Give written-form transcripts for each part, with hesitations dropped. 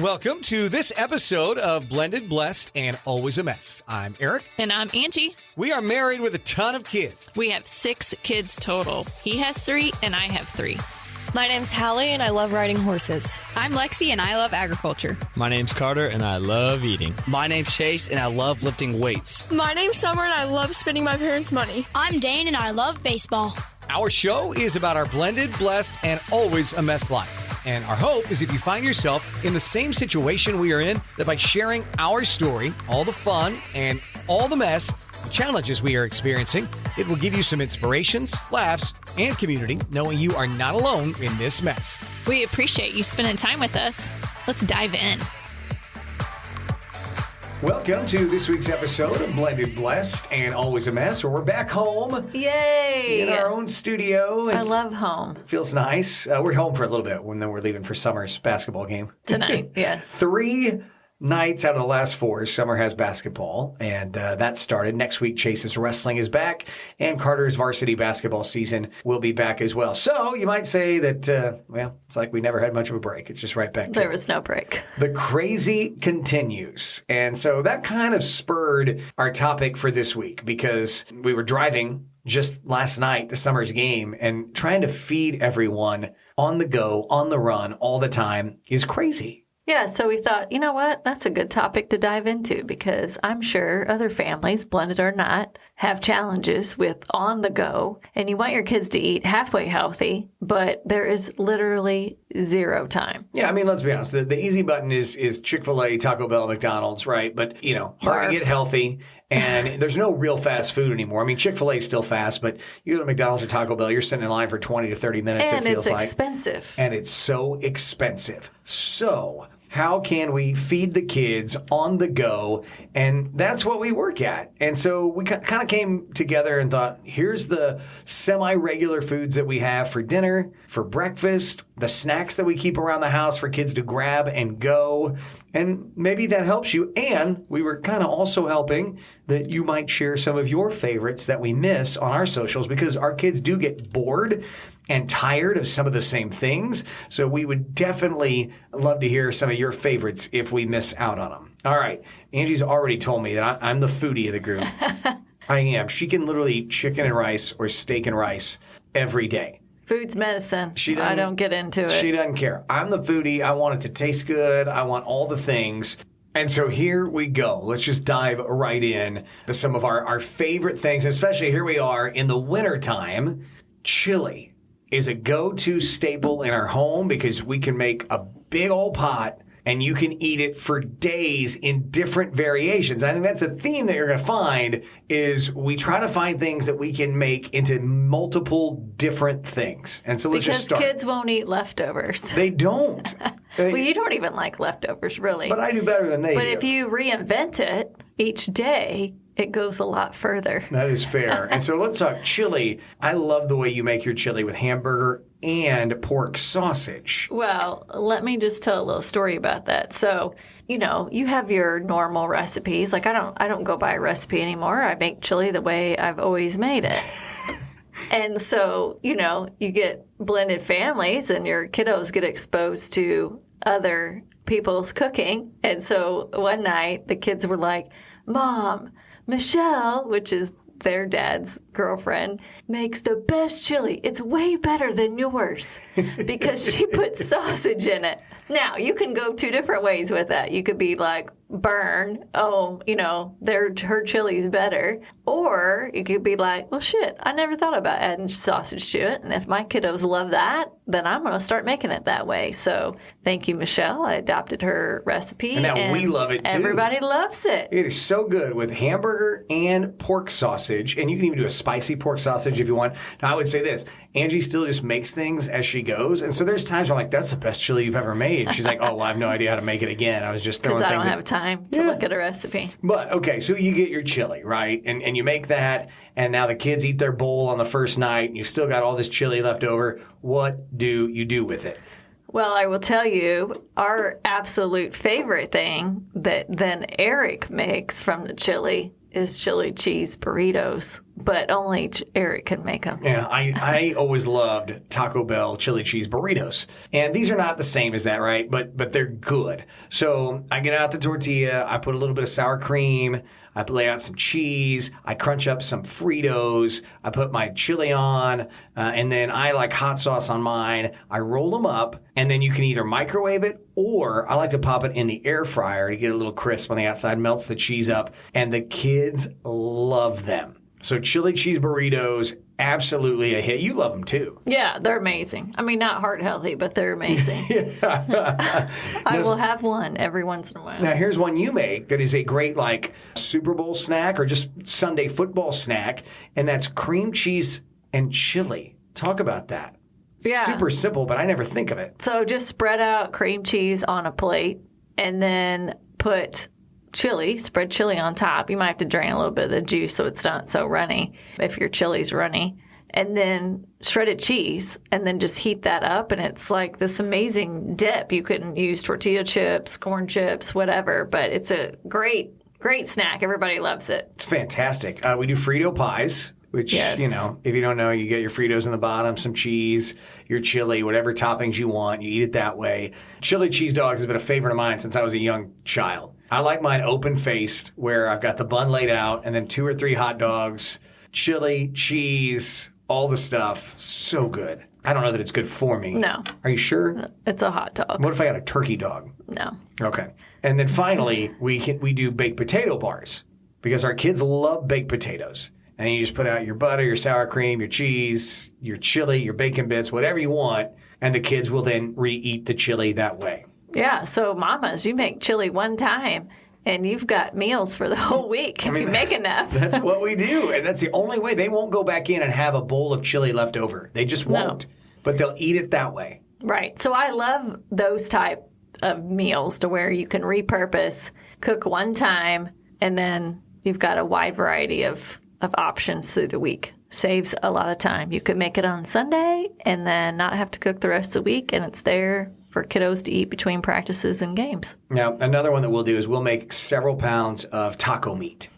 Welcome to this episode of Blended, Blessed, and Always a Mess. I'm Aric. And I'm Angie. We are married with a ton of kids. We have 6 kids total. He has 3 and I have 3. My name's Hallie and I love riding horses. I'm Lexi and I love agriculture. My name's Carter and I love eating. My name's Chase and I love lifting weights. My name's Summer and I love spending my parents' money. I'm Dane and I love baseball. Our show is about our blended, blessed, and always a mess life. And our hope is if you find yourself in the same situation we are in, that by sharing our story, all the fun and all the mess, the challenges we are experiencing, it will give you some inspirations, laughs, and community, knowing you are not alone in this mess. We appreciate you spending time with us. Let's dive in. Welcome to this week's episode of Blended, Blessed, and Always a Mess, where we're back home. Yay! In our own studio. I love home. Feels nice. We're home for a little bit, and then we're leaving for Summer's basketball game. Tonight, yes. 3 nights out of the last 4, Summer has basketball, and that started. Next week, Chase's wrestling is back, and Carter's varsity basketball season will be back as well. So you might say that, it's like we never had much of a break. It's just right back to There was no break. The crazy continues. And so that kind of spurred our topic for this week, because we were driving just last night to Summer's game, and trying to feed everyone on the go, on the run, all the time is crazy. Yeah, so we thought, you know what? That's a good topic to dive into, because I'm sure other families, blended or not, have challenges with on the go, and you want your kids to eat halfway healthy, but there is literally 0 time. Yeah, I mean, let's be honest. The easy button is Chick-fil-A, Taco Bell, McDonald's, right? But, hard to get healthy, and there's no real fast food anymore. I mean, Chick-fil-A is still fast, but you go to McDonald's or Taco Bell, you're sitting in line for 20 to 30 minutes, and it feels like. And it's expensive. And it's so expensive. So how can we feed the kids on the go? And that's what we work at. And so we kind of came together and thought, here's the semi-regular foods that we have for dinner, for breakfast, the snacks that we keep around the house for kids to grab and go. And maybe that helps you. And we were kind of also helping that you might share some of your favorites that we miss on our socials, because our kids do get bored and tired of some of the same things. So we would definitely love to hear some of your favorites if we miss out on them. All right. Angie's already told me that I'm the foodie of the group. I am. She can literally eat chicken and rice or steak and rice every day. Food's medicine. I don't get into it. She doesn't care. I'm the foodie. I want it to taste good. I want all the things. And so here we go. Let's just dive right in to some of our favorite things, especially here we are in the wintertime. Chili is a go-to staple in our home, because we can make a big old pot and you can eat it for days in different variations. I think that's a theme that you're going to find, is we try to find things that we can make into multiple different things. And so let's just start. Because kids won't eat leftovers. They don't. Well, you don't even like leftovers, really. But I do better than they do. But if you reinvent it each day, it goes a lot further. That is fair. And so let's talk chili. I love the way you make your chili with hamburger and pork sausage. Well, let me just tell a little story about that. So, you have your normal recipes. Like, I don't go by a recipe anymore. I make chili the way I've always made it. And so, you get blended families and your kiddos get exposed to other people's cooking. And so one night the kids were like, Mom, Michelle, which is their dad's girlfriend, makes the best chili. It's way better than yours because she put sausage in it. Now, you can go 2 different ways with that. You could be like, burn, her chili's better. Or you could be like, well, shit, I never thought about adding sausage to it. And if my kiddos love that, then I'm going to start making it that way. So thank you, Michelle. I adopted her recipe. And now we love it, too. Everybody loves it. It is so good with hamburger and pork sausage. And you can even do a spicy pork sausage if you want. Now, I would say this. Angie still just makes things as she goes. And so there's times where I'm like, that's the best chili you've ever made. And she's like, oh, well, I have no idea how to make it again. I was just throwing things because I don't have time to look at a recipe. But, okay, so you get your chili, right? And you make that, and now the kids eat their bowl on the first night, and you've still got all this chili left over. What do you do with it? Well, I will tell you, our absolute favorite thing that then Aric makes from the chili is chili cheese burritos. but only Aric can make them. Yeah, I always loved Taco Bell chili cheese burritos. And these are not the same as that, right? But they're good. So I get out the tortilla, I put a little bit of sour cream, I lay out some cheese, I crunch up some Fritos, I put my chili on, and then I like hot sauce on mine. I roll them up, and then you can either microwave it, or I like to pop it in the air fryer to get a little crisp on the outside, melts the cheese up, and the kids love them. So chili cheese burritos, absolutely a hit. You love them too. Yeah, they're amazing. I mean, not heart healthy, but they're amazing. I will have one every once in a while. Now, here's one you make that is a great, like, Super Bowl snack or just Sunday football snack, and that's cream cheese and chili. Talk about that. Yeah. Super simple, but I never think of it. So just spread out cream cheese on a plate and then spread chili on top. You might have to drain a little bit of the juice so it's not so runny if your chili's runny. And then shredded cheese, and then just heat that up, and it's like this amazing dip. You can use tortilla chips, corn chips, whatever, but it's a great snack. Everybody loves it. It's fantastic. We do Frito pies, which, Yes. if you don't know, you get your Fritos in the bottom, some cheese, your chili, whatever toppings you want. You eat it that way. Chili cheese dogs has been a favorite of mine since I was a young child. I like mine open-faced, where I've got the bun laid out, and then 2 or 3 hot dogs, chili, cheese, all the stuff. So good. I don't know that it's good for me. No. Are you sure? It's a hot dog. What if I got a turkey dog? No. Okay. And then finally, we do baked potato bars because our kids love baked potatoes. And you just put out your butter, your sour cream, your cheese, your chili, your bacon bits, whatever you want, and the kids will then re-eat the chili that way. Yeah, so mamas, you make chili one time, and you've got meals for the whole week if you make enough. That's what we do, and that's the only way. They won't go back in and have a bowl of chili left over. They just won't. But they'll eat it that way. Right. So I love those type of meals to where you can repurpose, cook one time, and then you've got a wide variety of options through the week. Saves a lot of time. You could make it on Sunday and then not have to cook the rest of the week, and it's there for kiddos to eat between practices and games. Now, another one that we'll do is we'll make several pounds of taco meat.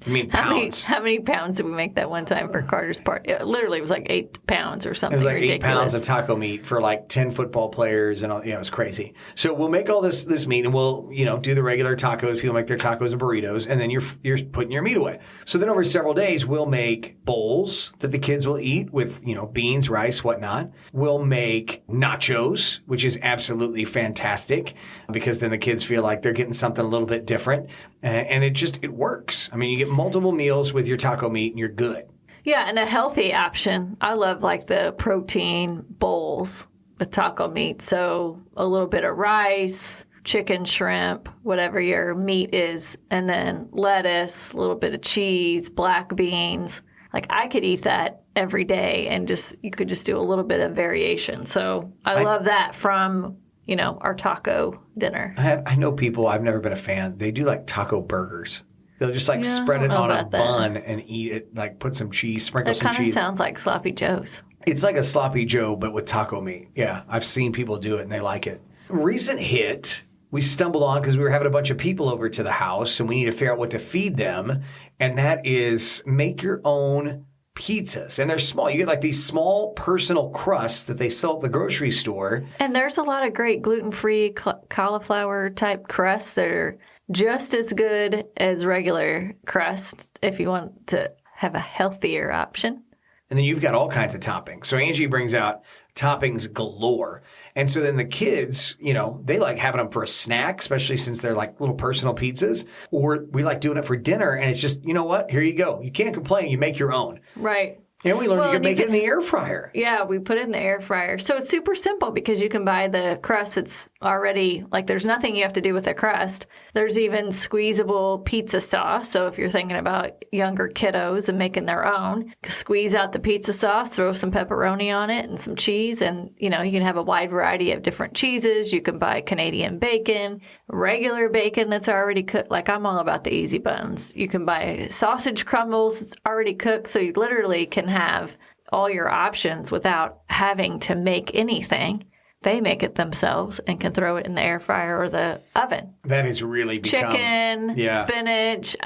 I mean, pounds. How many pounds did we make that one time for Carter's party? It literally was like 8 pounds or It something was like ridiculous. 8 pounds of taco meat for like 10 football players, and all, it was crazy. So we'll make all this meat, and we'll do the regular tacos. People make their tacos and burritos, and then you're putting your meat away. So then over several days, we'll make bowls that the kids will eat with beans, rice, whatnot. We'll make nachos, which is absolutely fantastic because then the kids feel like they're getting something a little bit different, and it works. I mean, you get multiple meals with your taco meat, and you're good. Yeah, and a healthy option. I love like the protein bowls with taco meat. So a little bit of rice, chicken, shrimp, whatever your meat is, and then lettuce, a little bit of cheese, black beans. Like I could eat that every day, and you could just do a little bit of variation. So I love that from our taco dinner. I know people, I've never been a fan. They do like taco burgers. They'll just spread it on a bun and eat it, like put some cheese, sprinkle some cheese. It kind of sounds like Sloppy Joe's. It's like a Sloppy Joe, but with taco meat. Yeah, I've seen people do it, and they like it. Recent hit we stumbled on because we were having a bunch of people over to the house, and we need to figure out what to feed them, and that is make your own pizzas. And they're small. You get like these small personal crusts that they sell at the grocery store. And there's a lot of great gluten-free cauliflower type crusts that are just as good as regular crust if you want to have a healthier option. And then you've got all kinds of toppings. So Angie brings out toppings galore. And so then the kids, they like having them for a snack, especially since they're like little personal pizzas. Or we like doing it for dinner. And it's just, you know what? Here you go. You can't complain. You make your own. Right. And we learned you can make it in the air fryer. Yeah, we put it in the air fryer. So it's super simple because you can buy the crust. It's already, like there's nothing you have to do with the crust. There's even squeezable pizza sauce. So if you're thinking about younger kiddos and making their own, squeeze out the pizza sauce, throw some pepperoni on it and some cheese. And, you can have a wide variety of different cheeses. You can buy Canadian bacon, regular bacon that's already cooked. Like I'm all about the easy buns. You can buy sausage crumbles that's already cooked. So you literally can have all your options without having to make anything. They make it themselves and can throw it in the air fryer or the oven. That has really become... Chicken, spinach,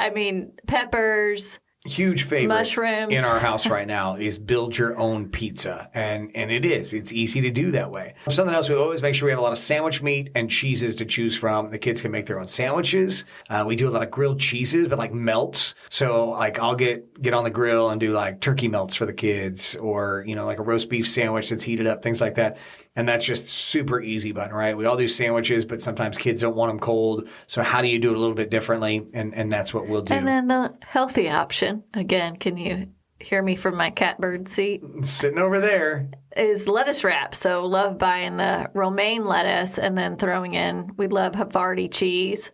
peppers, huge favorite Mushrooms. in our house right now is build your own pizza. And it is. It's easy to do that way. Something else, we always make sure we have a lot of sandwich meat and cheeses to choose from. The kids can make their own sandwiches. We do a lot of grilled cheeses, but like melts. So like I'll get on the grill and do like turkey melts for the kids, or, like a roast beef sandwich that's heated up, things like that. And that's just super easy button, right? We all do sandwiches, but sometimes kids don't want them cold. So how do you do it a little bit differently? And that's what we'll do. And then the healthy option, again, can you hear me from my catbird seat? Sitting over there. Is lettuce wrap. So love buying the romaine lettuce and then throwing in, we love Havarti cheese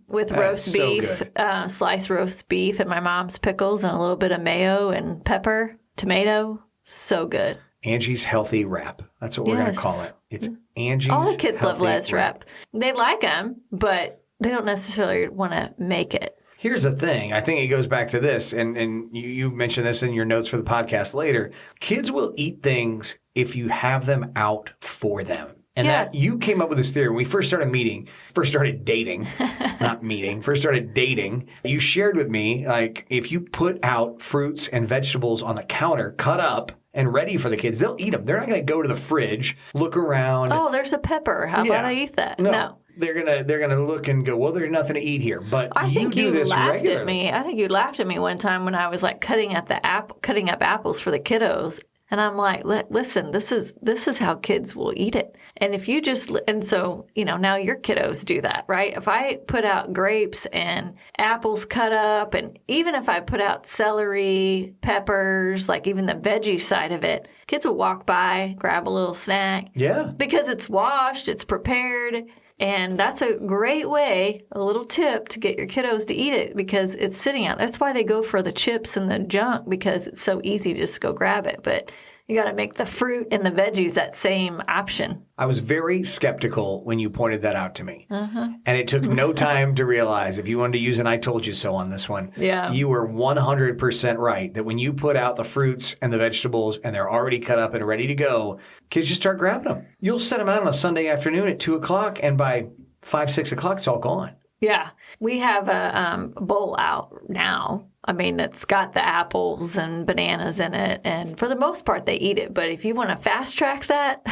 with roast beef, sliced roast beef and my mom's pickles and a little bit of mayo and pepper, tomato. So good. Angie's Healthy Wrap. That's what we're going to call it. It's Angie's All the kids love Healthy lettuce wrap. They like them, but they don't necessarily want to make it. Here's the thing. I think it goes back to this, and you mentioned this in your notes for the podcast later. Kids will eat things if you have them out for them. And that you came up with this theory when we first started dating, you shared with me, like, if you put out fruits and vegetables on the counter, cut up and ready for the kids, they'll eat them. They're not going to go to the fridge, look around. Oh, there's a pepper. How about I eat that? No. They're gonna look and go, well, there's nothing to eat here. But I think do this laughed regularly. at me. I think you laughed at me one time when I was like cutting up apples for the kiddos, and I'm like, listen, this is how kids will eat it. And if you just so now your kiddos do that, right? If I put out grapes and apples cut up, and even if I put out celery, peppers, like even the veggie side of it, kids will walk by, grab a little snack. Yeah, because it's washed, it's prepared. And that's a great way, a little tip to get your kiddos to eat it because it's sitting out. That's why they go for the chips and the junk because it's so easy to just go grab it. But you got to make the fruit and the veggies that same option. I was very skeptical when you pointed that out to me. And it took no time to realize if you wanted to use an I told you so on this one, you were 100% right that when you put out the fruits and the vegetables and they're already cut up and ready to go, kids just start grabbing them. You'll set them out on a Sunday afternoon at 2 o'clock and by 5, 6 o'clock, it's all gone. Yeah. We have a bowl out now. I mean, that's got the apples and bananas in it. And for the most part, they eat it. But if you want to fast track that,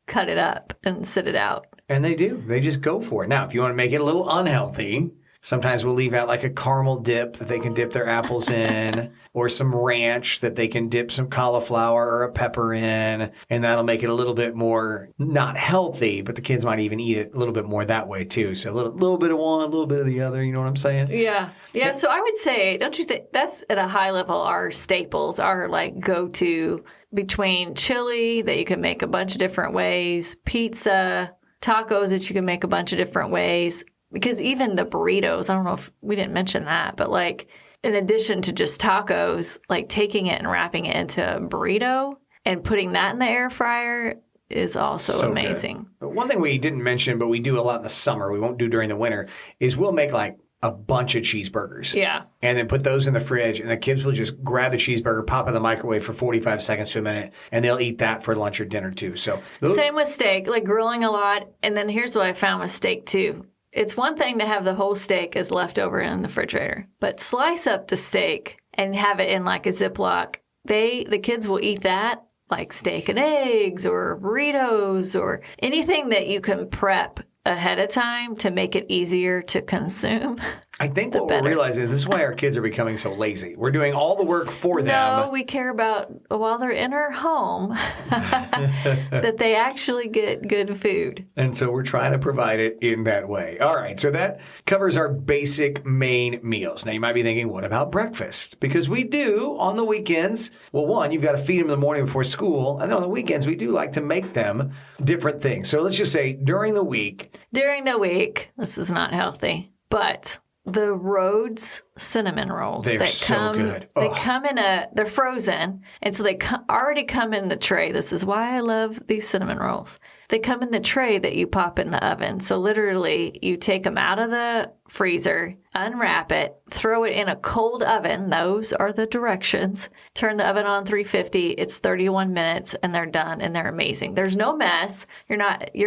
cut it up and sit it out. And they do. They just go for it. Now, if you want to make it a little unhealthy, sometimes we'll leave out like a caramel dip that they can dip their apples in, or some ranch that they can dip some cauliflower or a pepper in, and that'll make it a little bit more not healthy, but the kids might even eat it a little bit more that way too. So a little bit of one, a little bit of the other, you know what I'm saying? Yeah. Yeah, so I would say, don't you think that's at a high level our staples, our like go-to between chili that you can make a bunch of different ways, pizza, tacos that you can make a bunch of different ways. Because even the burritos, I don't know if we didn't mention that, but like in addition to just tacos, like taking it and wrapping it into a burrito and putting that in the air fryer is also so amazing. Good. One thing we didn't mention, but we do a lot in the summer, we won't do during the winter, is we'll make like a bunch of cheeseburgers. Yeah. And then put those in the fridge, and the kids will just grab the cheeseburger, pop it in the microwave for 45 seconds to a minute, and they'll eat that for lunch or dinner too. So Same with steak, like grilling a lot. And then here's what I found with steak too. It's one thing to have the whole steak as leftover in the refrigerator, but slice up the steak and have it in like a Ziploc. The kids will eat that like steak and eggs or burritos or anything that you can prep ahead of time to make it easier to consume. I think what we're realizing is this is why our kids are becoming so lazy. We're doing all the work for them. No, we care about while they're in our home that they actually get good food. And so we're trying to provide it in that way. All right, so that covers our basic main meals. Now you might be thinking, what about breakfast? Because we do on the weekends. Well, one, you've got to feed them in the morning before school. And on the weekends, we do like to make them different things. So let's just say during the week. During the week, this is not healthy, but the Rhodes cinnamon rolls. They're so good. They come in they're frozen, and so they already come in the tray. This is why I love these cinnamon rolls. They come in the tray that you pop in the oven. So literally, you take them out of the freezer, unwrap it, throw it in a cold oven. Those are the directions. Turn the oven on 350. It's 31 minutes, and they're done, and they're amazing. There's no mess. You're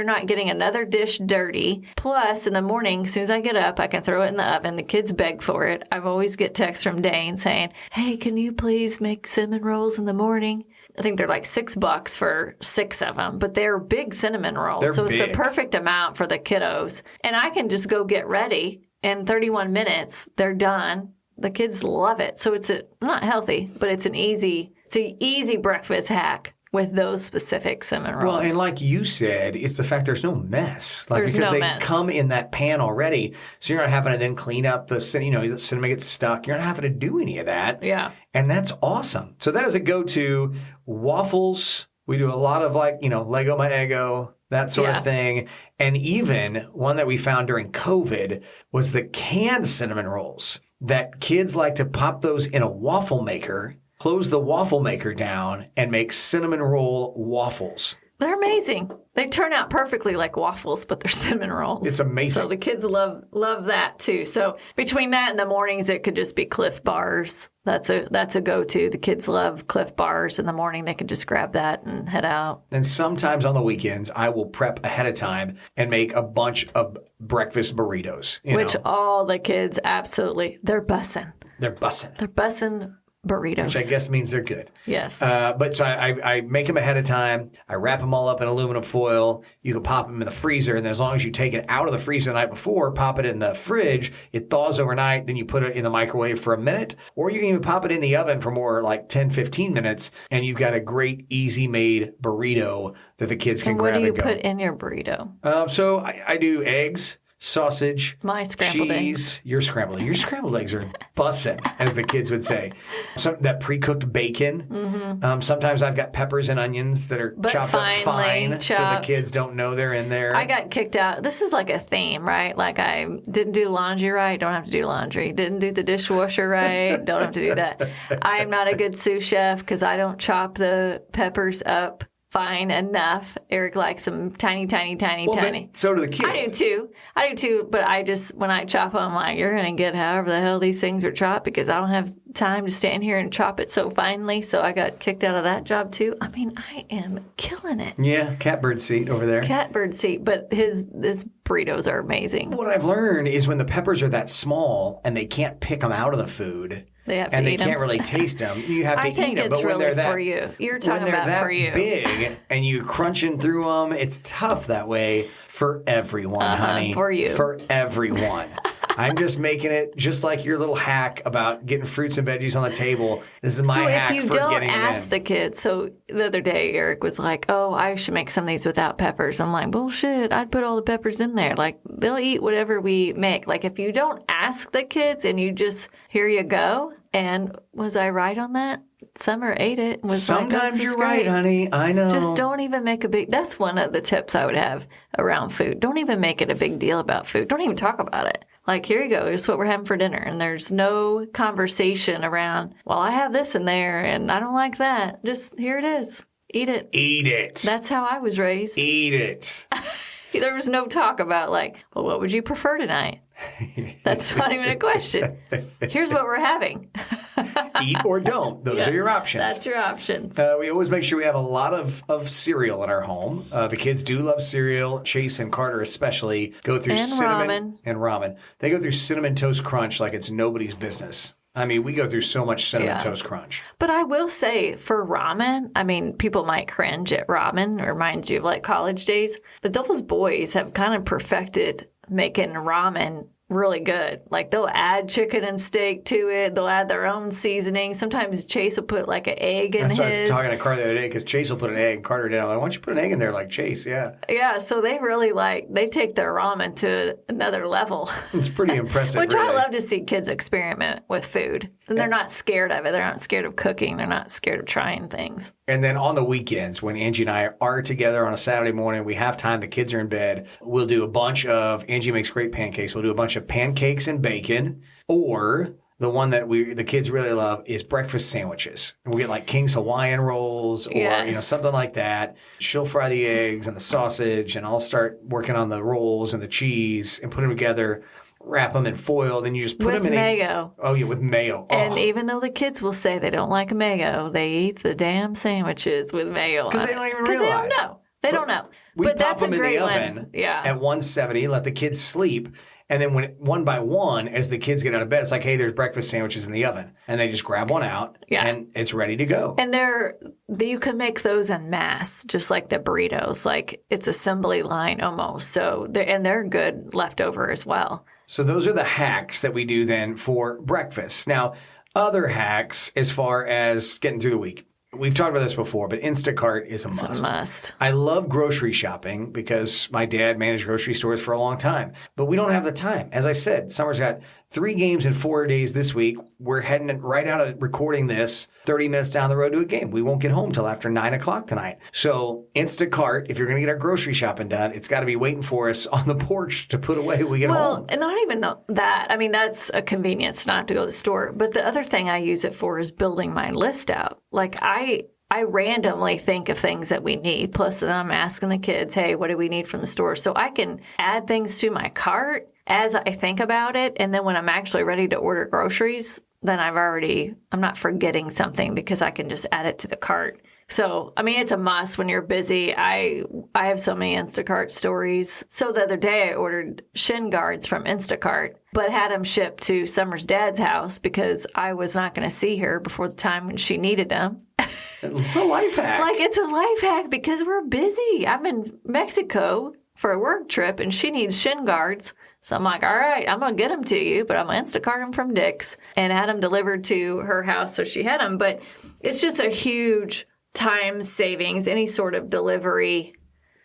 not getting another dish dirty. Plus, in the morning, as soon as I get up, I can throw it in the oven. The kids beg for it. I always get texts from Dane saying, "Hey, can you please make cinnamon rolls in the morning?" I think they're like $6 for 6 of them, but they're big cinnamon rolls. They're so big. It's a perfect amount for the kiddos. And I can just go get ready. In 31 minutes, they're done. The kids love it. So it's not healthy, but it's an easy breakfast hack with those specific cinnamon rolls. Well, and like you said, it's the fact there's no mess. There's because no they mess. come in that pan already. So you're not having to then clean up the cinnamon gets stuck. You're not having to do any of that. Yeah. And that's awesome. So that is a go-to. Waffles. We do a lot of Lego My Eggo, that sort of thing. And even one that we found during COVID was the canned cinnamon rolls that kids like to pop those in a waffle maker, close the waffle maker down, and make cinnamon roll waffles. They're amazing. They turn out perfectly like waffles, but they're cinnamon rolls. It's amazing. So the kids love that too. So between that and the mornings, it could just be Cliff Bars. That's a go-to. The kids love Cliff Bars in the morning. They can just grab that and head out. And sometimes on the weekends, I will prep ahead of time and make a bunch of breakfast burritos. Which all the kids absolutely, they're bussin'. They're bussin'. They're bussin' burritos. Which I guess means they're good. Yes. But so I make them ahead of time. I wrap them all up in aluminum foil. You can pop them in the freezer. And as long as you take it out of the freezer the night before, pop it in the fridge, it thaws overnight. Then you put it in the microwave for a minute. Or you can even pop it in the oven for more like 10, 15 minutes. And you've got a great, easy-made burrito that the kids can grab and go. What do you put in your burrito? So I do eggs, sausage, My scrambled cheese. Your scrambled eggs are bussin', as the kids would say. That pre-cooked bacon. Mm-hmm. Sometimes I've got peppers and onions that are chopped up fine, so the kids don't know they're in there. I got kicked out. This is like a theme, right? Like I didn't do laundry right, don't have to do laundry. Didn't do the dishwasher right, don't have to do that. I am not a good sous chef because I don't chop the peppers up fine enough. Eric likes them tiny. But so do the kids. I do too. But when I chop them, I'm like, you're going to get however the hell these things are chopped because I don't have time to stand here and chop it so finely. So I got kicked out of that job too. I mean, I am killing it. Yeah, catbird seat over there. Catbird seat. But his burritos are amazing. What I've learned is when the peppers are that small and they can't pick them out of the food, they have to and eat they can't them. really taste them, you have to eat them. I think it's but when really they're that, for you. You're when talking they're about that for you. big and you crunching through them, it's tough that way for everyone, honey. For you. For everyone. I'm just making it just like your little hack about getting fruits and veggies on the table. This is my hack So if you for don't getting ask them in. the kids, so the other day Eric was like, "Oh, I should make some of these without peppers." I'm like, "Bullshit! I'd put all the peppers in there. Like they'll eat whatever we make. Like if you don't ask the kids and you just here you go." And was I right on that? Summer ate it. And was Sometimes like, "This is you're great." right, honey. I know. Just don't even make a big. That's one of the tips I would have around food. Don't even make it a big deal about food. Don't even talk about it. Like, here you go. This is what we're having for dinner. And there's no conversation around, well, I have this in there and I don't like that. Just here it is. Eat it. Eat it. That's how I was raised. Eat it. There was no talk about like, well, what would you prefer tonight? That's not even a question. Here's what we're having. Eat or don't. Those are your options. That's your options. We always make sure we have a lot of cereal in our home. The kids do love cereal. Chase and Carter especially go through And cinnamon ramen. and ramen. They go through Cinnamon Toast Crunch like it's nobody's business. I mean, we go through so much Cinnamon Toast Crunch. But I will say for ramen, I mean, people might cringe at ramen. It reminds you of like college days. But those boys have kind of perfected making ramen really good. Like they'll add chicken and steak to it. They'll add their own seasoning. Sometimes Chase will put like an egg in That's his. what I was talking to Carter the other day because Chase will put an egg and Carter did. I'm like, why don't you put an egg in there like Chase? Yeah. Yeah, so they really they take their ramen to another level. It's pretty impressive. Which really. I love to see kids experiment with food. And they're not scared of it. They're not scared of cooking. They're not scared of trying things. And then on the weekends, when Angie and I are together on a Saturday morning, we have time, the kids are in bed, we'll do a bunch of, Angie makes great pancakes, we'll do a bunch of pancakes and bacon, or the one that the kids really love is breakfast sandwiches. And we get like King's Hawaiian rolls or something like that. She'll fry the eggs and the sausage, and I'll start working on the rolls and the cheese and put them together. Wrap them in foil, then you just put them in mayo. Oh, yeah, with mayo. And even though the kids will say they don't like mayo, they eat the damn sandwiches with mayo. Because they don't even realize. They don't know. They don't know. We but pop that's them a in the great oven one. at 170, let the kids sleep. And then one by one, as the kids get out of bed, it's like, hey, there's breakfast sandwiches in the oven. And they just grab one out, and it's ready to go. And you can make those en masse, just like the burritos. Like, it's assembly line almost. So, they're good leftover as well. So those are the hacks that we do then for breakfast. Now, other hacks as far as getting through the week. We've talked about this before, but Instacart is a must. It's a must. I love grocery shopping because my dad managed grocery stores for a long time, but we don't have the time. As I said, Summer's got 3 games in 4 days this week. We're heading right out of recording this 30 minutes down the road to a game. We won't get home till after 9 o'clock tonight. So Instacart, if you're going to get our grocery shopping done, it's got to be waiting for us on the porch to put away when we get home. Well, and not even that. I mean, that's a convenience not to go to the store. But the other thing I use it for is building my list out. Like, I randomly think of things that we need. Plus, then I'm asking the kids, hey, what do we need from the store? So I can add things to my cart as I think about it. And then when I'm actually ready to order groceries, then I'm not forgetting something because I can just add it to the cart. So, I mean, it's a must when you're busy. I have so many Instacart stories. So the other day I ordered shin guards from Instacart, but had them shipped to Summer's dad's house because I was not going to see her before the time when she needed them. It's a life hack. Like, it's a life hack because we're busy. I'm in Mexico for a work trip and she needs shin guards. So I'm like, all right, I'm going to get them to you, but I'm going to Instacart them from Dick's and had them delivered to her house. So she had them. But it's just a huge time savings. Any sort of delivery,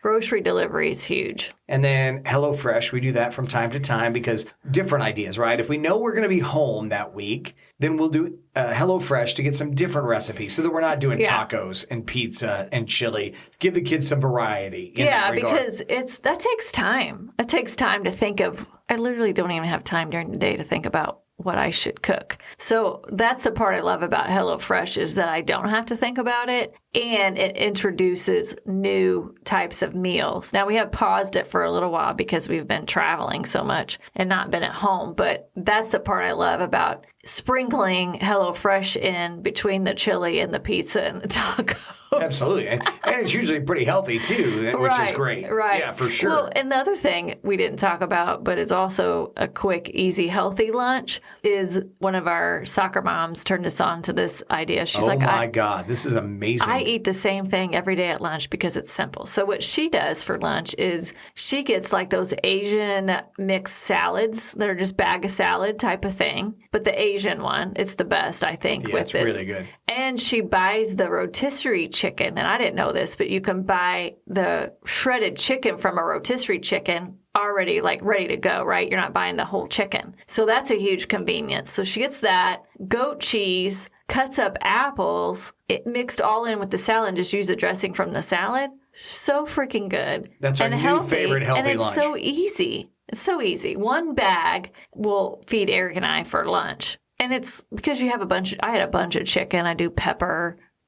grocery delivery is huge. And then HelloFresh, we do that from time to time because different ideas, right? If we know we're going to be home that week, then we'll do HelloFresh to get some different recipes so that we're not doing tacos and pizza and chili. Give the kids some variety in that regard. Because that takes time. It takes time to think of. I literally don't even have time during the day to think about what I should cook. So that's the part I love about HelloFresh is that I don't have to think about it, and it introduces new types of meals. Now, we have paused it for a little while because we've been traveling so much and not been at home, but that's the part I love about sprinkling HelloFresh in between the chili and the pizza and the tacos. Absolutely. And it's usually pretty healthy, too, which is great. Right. Yeah, for sure. Well, and the other thing we didn't talk about, but is also a quick, easy, healthy lunch, is one of our soccer moms turned us on to this idea. She's like, oh, my God, this is amazing. I eat the same thing every day at lunch because it's simple. So what she does for lunch is she gets like those Asian mixed salads that are just bag of salad type of thing. But the Asian one, it's the best, I think, with this. It's really good. And she buys the rotisserie chicken. And I didn't know this, but you can buy the shredded chicken from a rotisserie chicken already like ready to go, right? You're not buying the whole chicken. So that's a huge convenience. So she gets that, goat cheese, cuts up apples, it mixed all in with the salad and just use the dressing from the salad. So freaking good. That's our new favorite healthy lunch. And it's lunch. so easy. It's so easy. One bag will feed Aric and I for lunch. And it's because you have I had a bunch of chicken. I do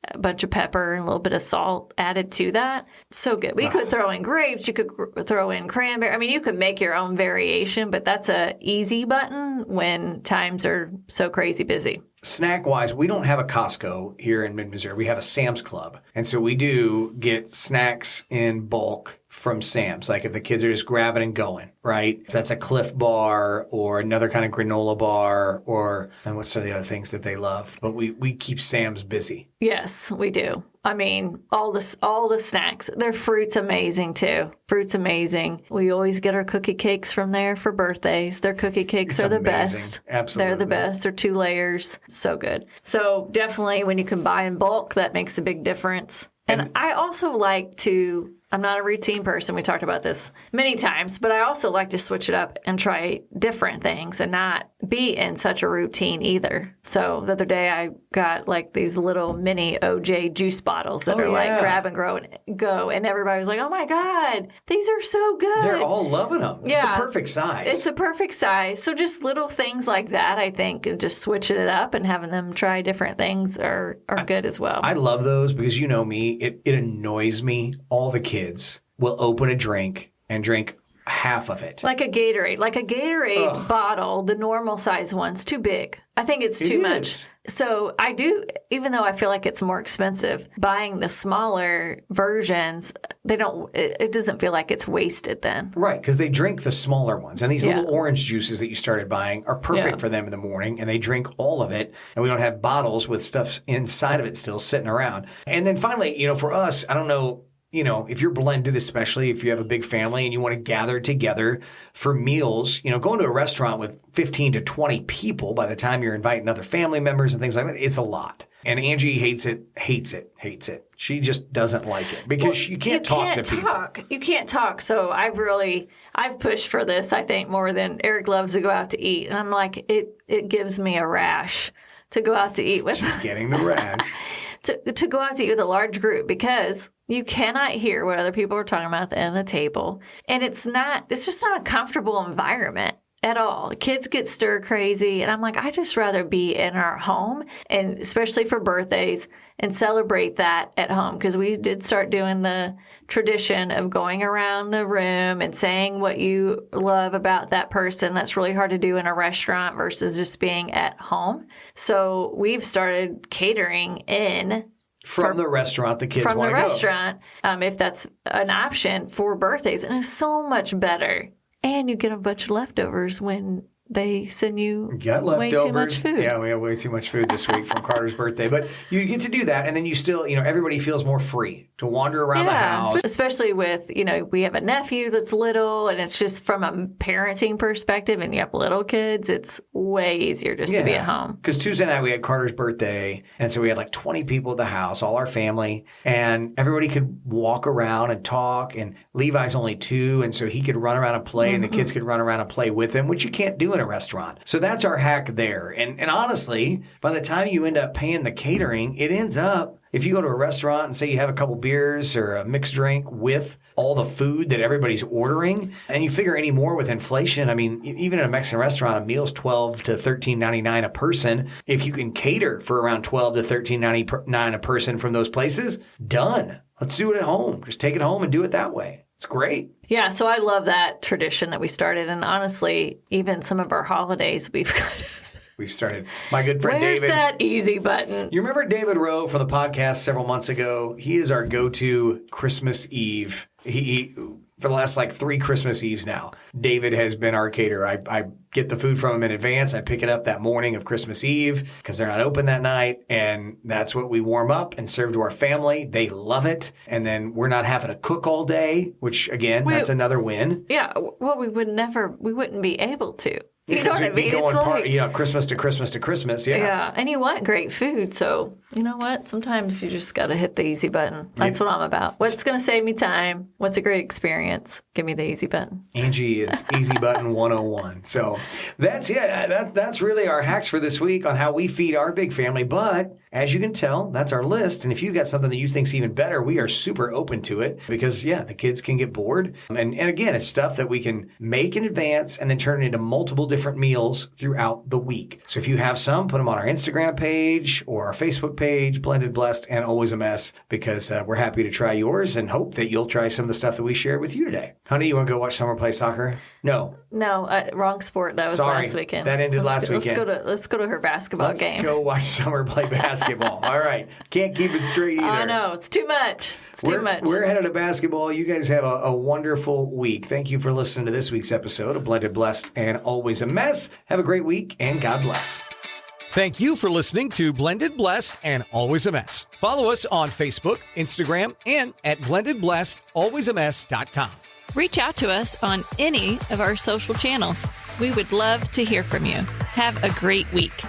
a bunch of pepper and a little bit of salt added to that. So good. We could throw in grapes. You could throw in cranberry. I mean, you could make your own variation, but that's a easy button when times are so crazy busy. Snack-wise, we don't have a Costco here in mid-Missouri. We have a Sam's Club. And so we do get snacks in bulk from Sam's. Like if the kids are just grabbing and going, right? If that's a Cliff Bar or another kind of granola bar and what's some of the other things that they love. But we keep Sam's busy. Yes, we do. I mean, all the snacks. Their fruit's amazing, too. Fruit's amazing. We always get our cookie cakes from there for birthdays. Their cookie cakes are the best. Absolutely. They're the best. They're 2 layers. So good. So definitely when you can buy in bulk, that makes a big difference. And I also like to I'm not a routine person. We talked about this many times, but I also like to switch it up and try different things and not be in such a routine either. So the other day I got like these little mini OJ juice bottles that are like grab and go. And everybody was like, oh my God, these are so good. They're all loving them. It's a perfect size. It's a perfect size. So just little things like that, I think, and just switching it up and having them try different things are good as well. I love those because you know me, it annoys me. All the kids will open a drink and drink half of it. Like a Gatorade bottle, the normal size one's too big. I think it's too much. So I do, even though I feel like it's more expensive, buying the smaller versions, it doesn't feel like it's wasted then. Right, because they drink the smaller ones. And these little orange juices that you started buying are perfect for them in the morning, and they drink all of it. And we don't have bottles with stuff inside of it still sitting around. And then finally, for us, I don't know, if you're blended, especially if you have a big family and you want to gather together for meals, going to a restaurant with 15 to 20 people by the time you're inviting other family members and things like that, it's a lot. And Angie hates it. She just doesn't like it because you can't talk to people. You can't talk. So I've pushed for this, I think, more than Aric loves to go out to eat. And I'm like, it gives me a rash to go out to eat with. She's getting the rash. To go out to eat with a large group because you cannot hear what other people are talking about at the end of the table. And it's just not a comfortable environment at all. The kids get stir crazy. And I'm like, I'd just rather be in our home, and especially for birthdays, and celebrate that at home. Because we did start doing the tradition of going around the room and saying what you love about that person. That's really hard to do in a restaurant versus just being at home. So we've started catering in from the restaurant the kids want to go. From the restaurant, if that's an option for birthdays. And it's so much better. And you get a bunch of leftovers when they send you way too much food. Yeah, we have way too much food this week from Carter's birthday. But you get to do that, and then you still, everybody feels more free to wander around the house. Especially with, we have a nephew that's little, and it's just from a parenting perspective, and you have little kids, it's way easier just to be at home. Because Tuesday night we had Carter's birthday, and so we had like 20 people at the house, all our family, and everybody could walk around and talk, and Levi's only 2, and so he could run around and play, and the kids could run around and play with him, which you can't do in a restaurant. So that's our hack there. And honestly, by the time you end up paying the catering, it ends up, if you go to a restaurant and say you have a couple beers or a mixed drink with all the food that everybody's ordering, and you figure any more with inflation, I mean, even in a Mexican restaurant, a meal's $12 to $13.99 a person. If you can cater for around $12 to $13.99 a person from those places, done. Let's do it at home. Just take it home and do it that way. It's great. Yeah, so I love that tradition that we started. And honestly, even some of our holidays, we've started. My good friend Where's David. Where's that easy button? You remember David Rowe from the podcast several months ago? He is our go-to Christmas Eve. He for the last 3 Christmas Eves now, David has been our caterer. I get the food from him in advance. I pick it up that morning of Christmas Eve because they're not open that night. And that's what we warm up and serve to our family. They love it. And then we're not having to cook all day, which again, that's another win. Yeah. Well, we wouldn't be able to. You know what I mean? Be going Christmas to Christmas to Christmas. Yeah. And you want great food. So you know what? Sometimes you just got to hit the easy button. That's what I'm about. What's going to save me time? What's a great experience? Give me the easy button. Angie is Easy Button 101. So that's really our hacks for this week on how we feed our big family. But as you can tell, that's our list. And if you got something that you think's even better, we are super open to it because, the kids can get bored. And again, it's stuff that we can make in advance and then turn it into multiple different meals throughout the week. So if you have some, put them on our Instagram page or our Facebook page, Blended, Blessed, and Always a Mess, because we're happy to try yours and hope that you'll try some of the stuff that we shared with you today. Honey, you want to go watch Summer play soccer? No, wrong sport. That was last weekend. That ended last weekend. Let's go to her basketball game. Let's go watch Summer play basketball. All right. Can't keep it straight either. I know. It's too much. We're headed to basketball. You guys have a wonderful week. Thank you for listening to this week's episode of Blended, Blessed, and Always a Mess. Have a great week, and God bless. Thank you for listening to Blended, Blessed, and Always a Mess. Follow us on Facebook, Instagram, and at blendedblessedalwaysamess.com. Reach out to us on any of our social channels. We would love to hear from you. Have a great week.